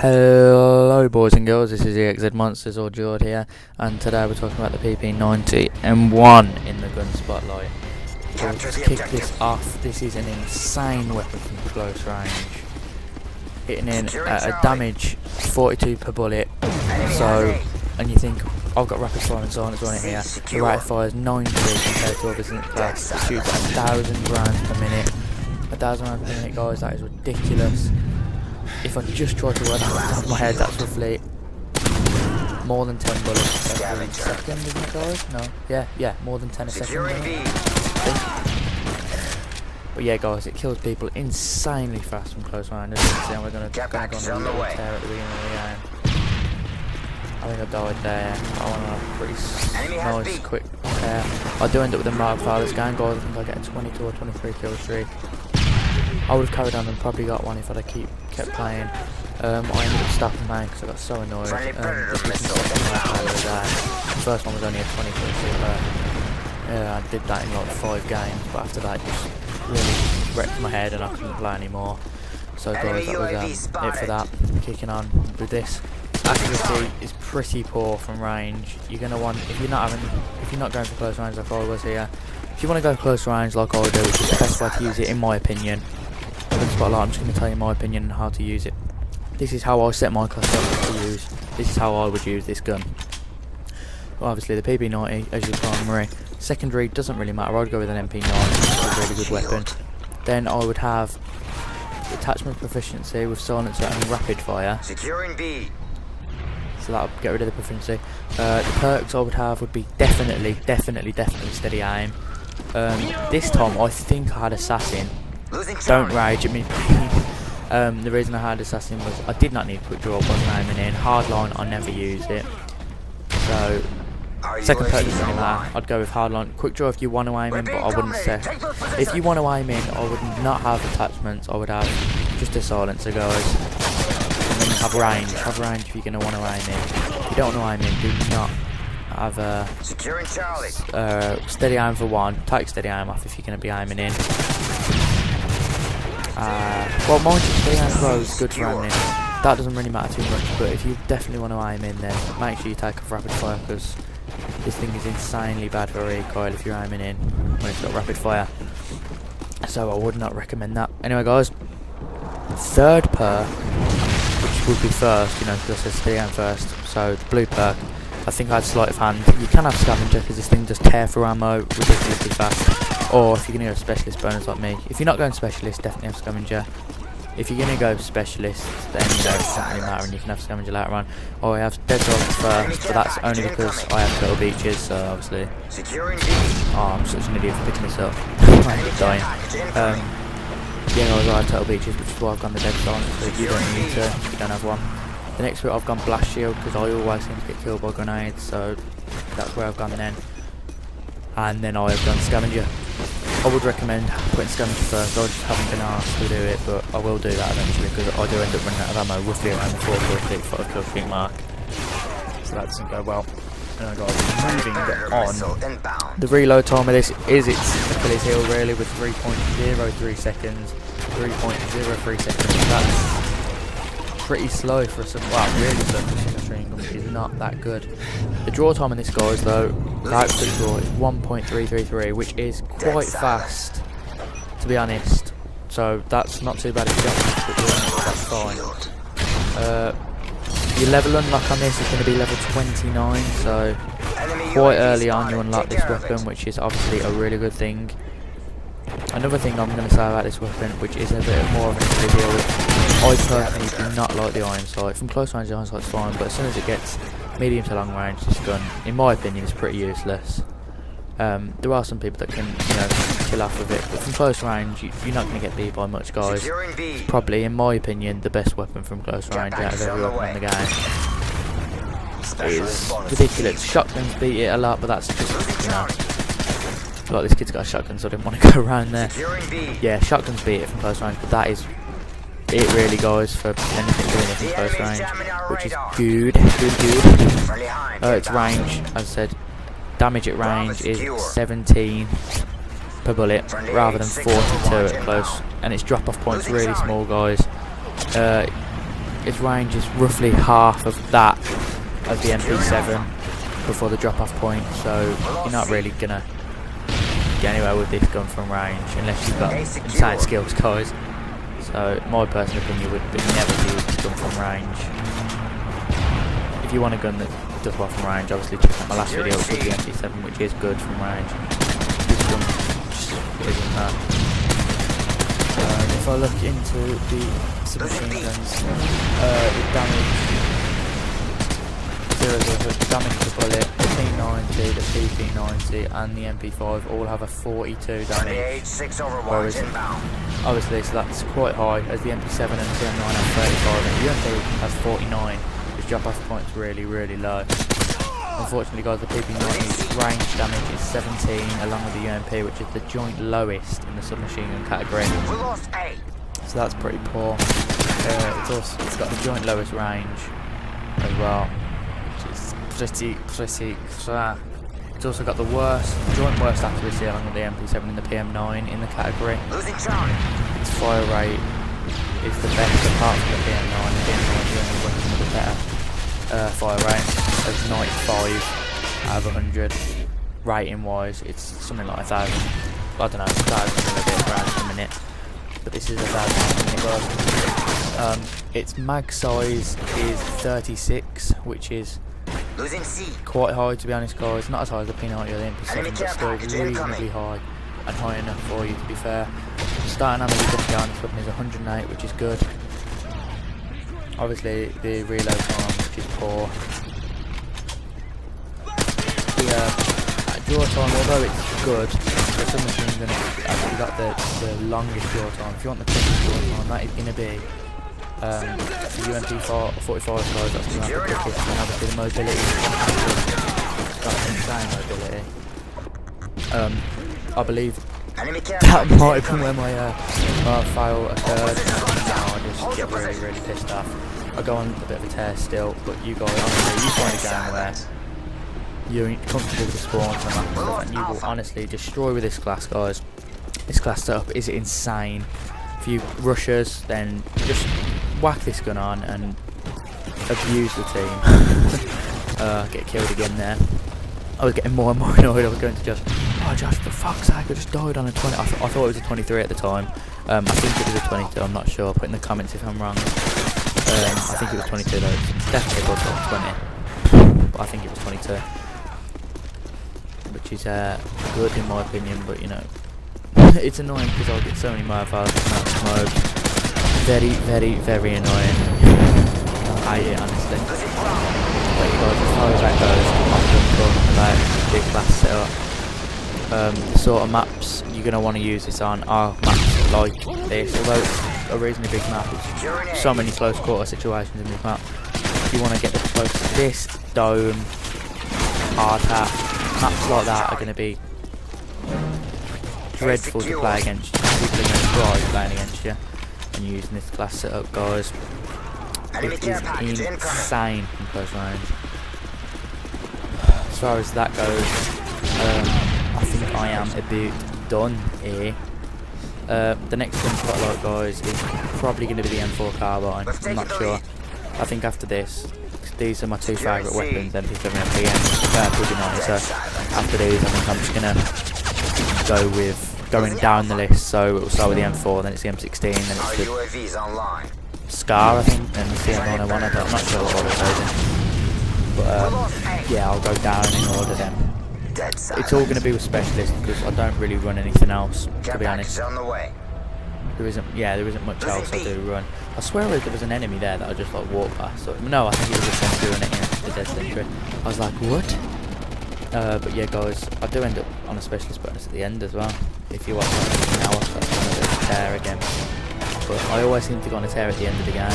Hello boys and girls, this is EXZ Monsters or Jord here, and today we're talking about the PP90M1 in the gun spotlight. So to kick this off, this is an insane weapon from close range, hitting in at a damage 42 per bullet. So, and you think, I've got rapid fire and silence on it here, the rate of fire is 90 compared to others in the class. It shoots at 1,000 rounds per minute. 1,000 rounds per minute, guys, that is ridiculous. If I just try to work out the top of my head, that's roughly more than 10 bullets every second, isn't it, guys? No? Yeah, more than 10 a second. But yeah, guys, it kills people insanely fast from close range. As you can see, we're going to go on a little tear at the beginning of the game. I think I died there. I want a pretty nice, quick tear. I do end up with a mark file this game, guys. I think I get a 22 or 23 kill streak. I would have carried on and probably got one if I'd kept playing. I ended up stopping playing because I got so annoyed. The first one was only a 20 kill streak. I did that in like 5 games, but after that it just really wrecked my head and I couldn't play anymore. So guys, that was it for that. Kicking on with this. Accuracy is pretty poor from range. You're gonna want, if you're not going for close range like I was here, if you want to go close range like I do, which is the best way to use it in my opinion. I'm just going to tell you my opinion on how to use it. This is how I set my class up to use. This is how I would use this gun. Well, obviously the PP90 as your primary. Secondary doesn't really matter. I'd go with an MP9, which is a really good weapon. Then I would have attachment proficiency with silencer and rapid fire. Securing B. So that would get rid of the proficiency. The perks I would have would be definitely steady aim. This time I think I had assassin. Don't rage at me. The reason I had assassin was I did not need quick draw. I wasn't aiming in. Hardline I never used it. So second perk doesn't really matter. I'd go with hardline. Quick draw if you want to aim in, but I wouldn't say. If you want to aim in, I would not have attachments. I would have just a silencer, guys. And then have range. Have range if you're going to want to aim in. If you don't want to aim in, do not have a steady aim for one. Take steady aim off if you're going to be aiming in. Well, mind you, steady aim as well is good for aiming in. That doesn't really matter too much, but if you definitely want to aim in, then make sure you take off rapid fire, because this thing is insanely bad for recoil if you're aiming in when it's got rapid fire. So I would not recommend that. Anyway, guys, third perk, which would be first, you know, because I said steady aim first. So the blue perk, I think I had sleight of hand. You can have scavenger because this thing does tear through ammo ridiculously fast. Or if you're going to go specialist bonus like me. If you're not going specialist, definitely have scavenger. If you're going to go specialist, then it doesn't really matter and you can have scavenger later on. Or I have dead dog first, but that's only because I have little beaches, so obviously. Oh, I'm such an idiot for picking this up. I end up dying. Yeah, guys, I have turtle beaches, which is why I've gone the dead silence, so you don't need to if you don't have one. The next bit I've gone blast shield because I always seem to get killed by grenades, so that's where I've gone then. And then I have done scavenger. I would recommend putting scavenger first. I just haven't been asked to do it, but I will do that eventually because I do end up running out of ammo roughly around the 4 kill streak mark. So that doesn't go well. And guys, moving on. The reload time of this is its Achilles heel really, with 3.03 seconds. 3.03 seconds. That's pretty slow for some, well, really slow for a submachine gun, which is not that good. The draw time on this, guys, though, without quick draw, is 1.333, which is quite fast, to be honest. So that's not too bad if you don't have quick draw, that's fine. Your level unlock on this is going to be level 29, so quite early on you unlock this weapon, which is obviously a really good thing. Another thing I'm going to say about this weapon, which is a bit more of an issue to deal with, I personally do not like the iron sight. From close range the iron sight's fine, but as soon as it gets medium to long range, this gun, in my opinion, is pretty useless. There are some people that can, you know, kill off with it, but from close range, you're not going to get beat by much, guys. It's probably, in my opinion, the best weapon from close range out of every weapon in the game. It's ridiculous. Shotguns beat it a lot, but that's just, you know, like this kid's got a shotgun, so I didn't want to go around there. Yeah, shotguns beat it from close range, but that is it really, guys, for anything doing it from close range, which is good. Its range, as I said, damage at range is 17 per bullet rather than 42 at close, and its drop off point's really small, guys. its range is roughly half of that of the MP7 before the drop-off point, so you're not really gonna get anywhere with this gun from range unless you've got insane skills, guys. So my personal opinion would be never use this gun from range. If you want a gun that does well from range, obviously check out my last video with the MP7, which is good from range. This gun just isn't that. If I look into the submachine guns, the damage to the bullet, the P90, the PP90 and the MP5 all have a 42 damage, whereas obviously so that's quite high, as the MP7 and the PM9 have 35 and the UMP has 49. Its drop off point is really low. Unfortunately guys, the PP90's range damage is 17 along with the UMP, which is the joint lowest in the submachine gun category. So that's pretty poor. It's got the joint lowest range as well, which is pretty. It's also got the joint worst accuracy along with the MP7 and the PM9 in the category. Its fire rate is the best apart from the PM9. The PM9 is the only weapon with a better fire rate of 95 out of 100. Rating wise, it's something like 1,000. I don't know, 1,000 a bit around a minute. But this is 1,000 a minute. Its mag size is 36, which is quite high to be honest, guys. Not as high as the P90 or the MP7, but still reasonably high and high enough for you to be fair. Starting ammo you're going to get on this weapon is 108, which is good. Obviously the reload time, which is poor. The draw time, although it's good, the submachine gun has actually got the longest draw time. If you want the quickest draw time, that is going to be the UMP 45 guys, that's going to have the quickest, and obviously the mobility it's got insane mobility. I believe that might have been where my fail occurred. Now I just get really pissed off. I go on a bit of a tear still, but you guys, honestly, you find a game where you're comfortable with the spawns and that stuff, and you will honestly destroy with this class, guys. This class setup is insane. If you rushers, then just whack this gun on and abuse the team. Get killed again there. I was getting more and more annoyed. I was going to just, oh Josh, for fuck's sake, I just died on a 20. I thought it was a 23 at the time. I think it was a 22, I'm not sure. Put in the comments if I'm wrong. I think it was 22 though. It's definitely above 20. But I think it was 22. Which is good in my opinion, but you know, it's annoying because I get so many mobiles and smoke. Very annoying. I hate it honestly. But you guys, as far as that goes, I'm talking about big class setup. The sort of maps you're going to want to use this on are maps like this, although it's a reasonably big map. It's so many close quarter situations in this map. You want to get this close to this, dome, hard hat, maps like that are going to be dreadful to play against you. People are going to try playing against you and using this class setup, guys. It is insane from close range. As far as that goes, I think I am a bit done here. The next gun spot like guys is probably going to be the M4 carbine. I'm not sure. I think after this, these are my two favourite weapons, MP7 and PP90. So after these, I think I'm just going to go with going down the list. So it will start with the M4, then it's the M16, then it's the Scar, I think, and the CM901. I'm not sure what order those in. But yeah, I'll go down in order then. It's all going to be with specialists because I don't really run anything else, to be honest. There isn't much else I do run. I swear there was an enemy there that I just like walked past. So, no, I think it was a sentry running in the dead sentry. I was like, what? But yeah, guys, I do end up on a specialist bonus at the end as well. If you watch that now, that's going to be a tear again. But I always seem to go on a tear at the end of the game. And,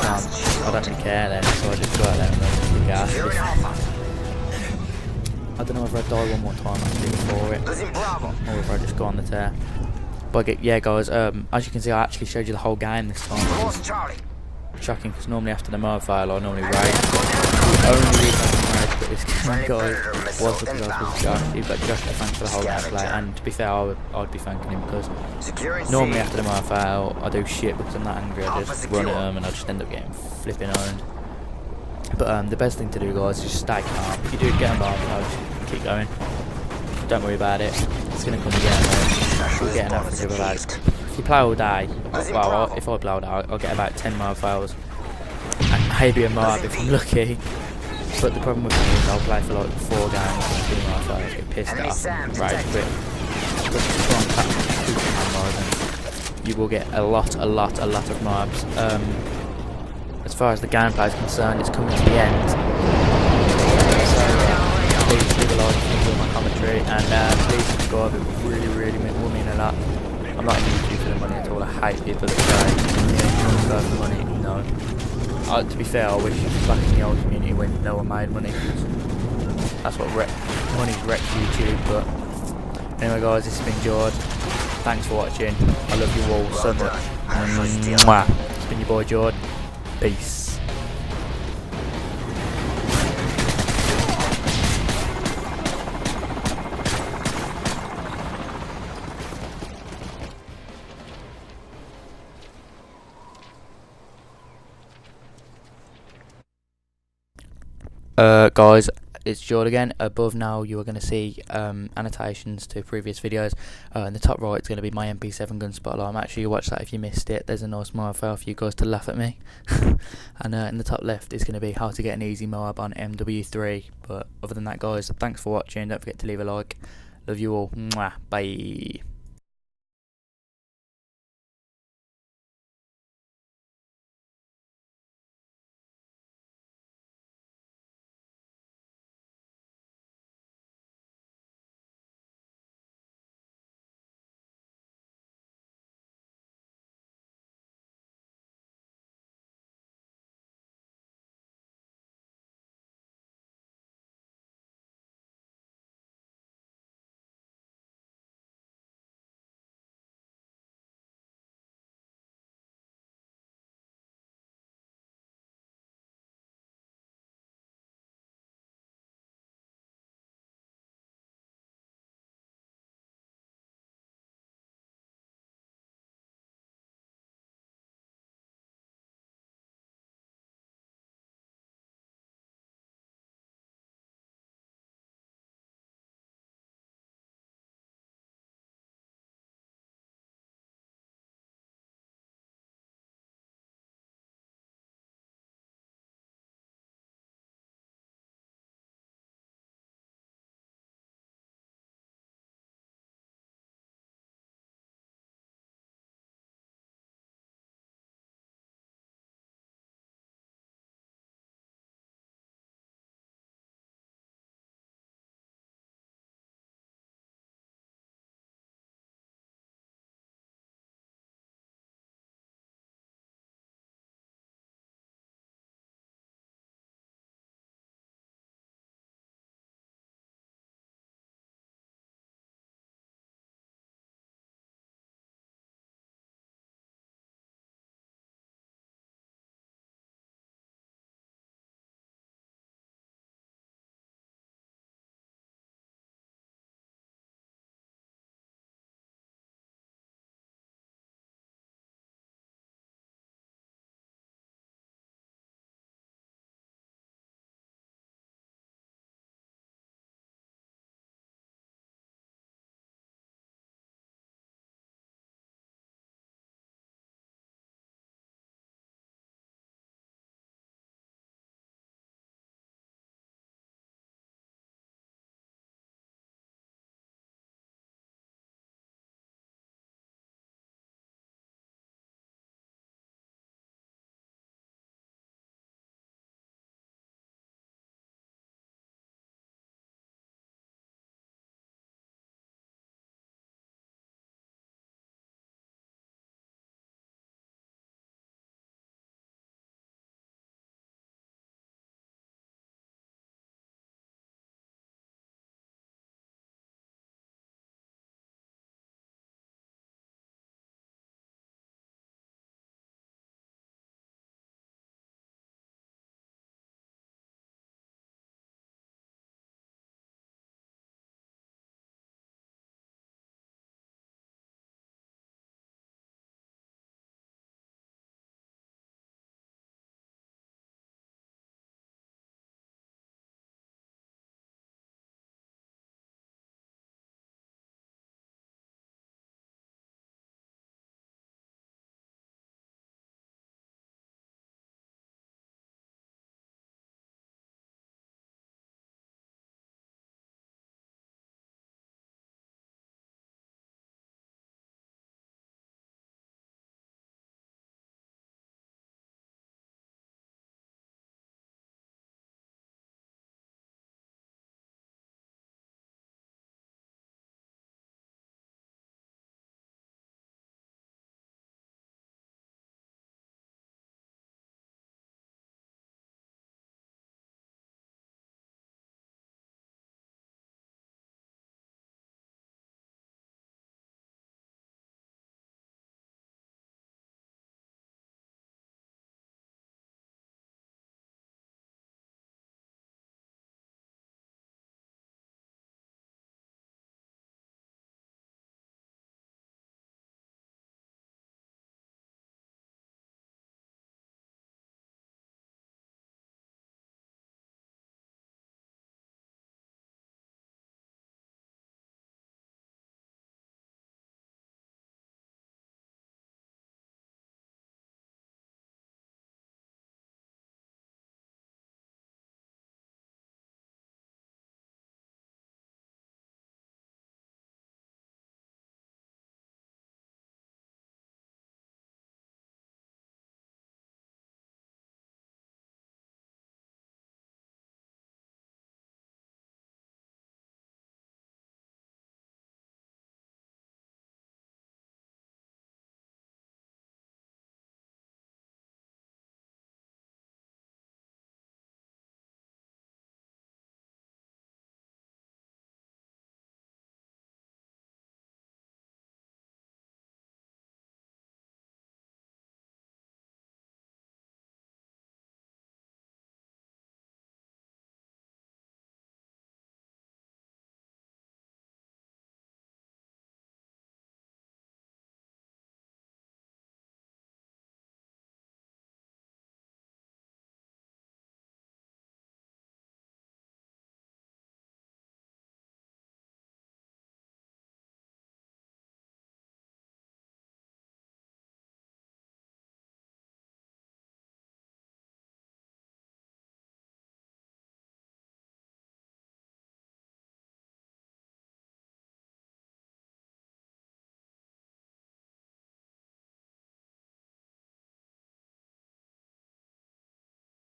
I don't really care then, so I just go out there and run the gas. I don't know if I die one more time actually before it, or if I just go on the tear. But yeah, guys, as you can see, I actually showed you the whole game this time. Shocking, because normally after the mode file I normally raid. The only reason I can raid at this game, guys, was because I was Josh. You've got Josh to thank for the whole gameplay, and to be fair, I'd be thanking him because normally after the Marth out, I do shit because I'm that angry. I just run at him and I just end up getting flipping owned. But the best thing to do, guys, is just stay calm. If you do get a Marth out, just keep going. Don't worry about it. It's gonna come again. We'll get an average of about. If you play all day, well, if I play all day, I'll get about 10 Marth fails. And maybe a Marth if I'm lucky. But the problem with me is I'll play for like 4 games and 3 Marth fails, get pissed off and rage quit. But if you try and catch and you will get a lot of Marths. As far as the gameplay is concerned, it's coming to the end. So please leave a like if you enjoy my commentary, and please subscribe. It really will mean a lot. I'm not in YouTube for the money at all. I hate people that say for the money. No. To be fair, I wish back in the old community when no one made money. That's what money's wrecked YouTube. But anyway, guys, this has been George. Thanks for watching. I love you all so much. It's been your boy George. Peace. Guys, it's Jord again. Above now you are going to see annotations to previous videos. In the top right it's going to be my MP7 gun spotlight. I'm actually watch that if you missed it. There's a nice Moab for you guys to laugh at me. And in the top left is going to be how to get an easy Moab on MW3. But other than that, guys, thanks for watching. Don't forget to leave a like. Love you all. Mwah. Bye.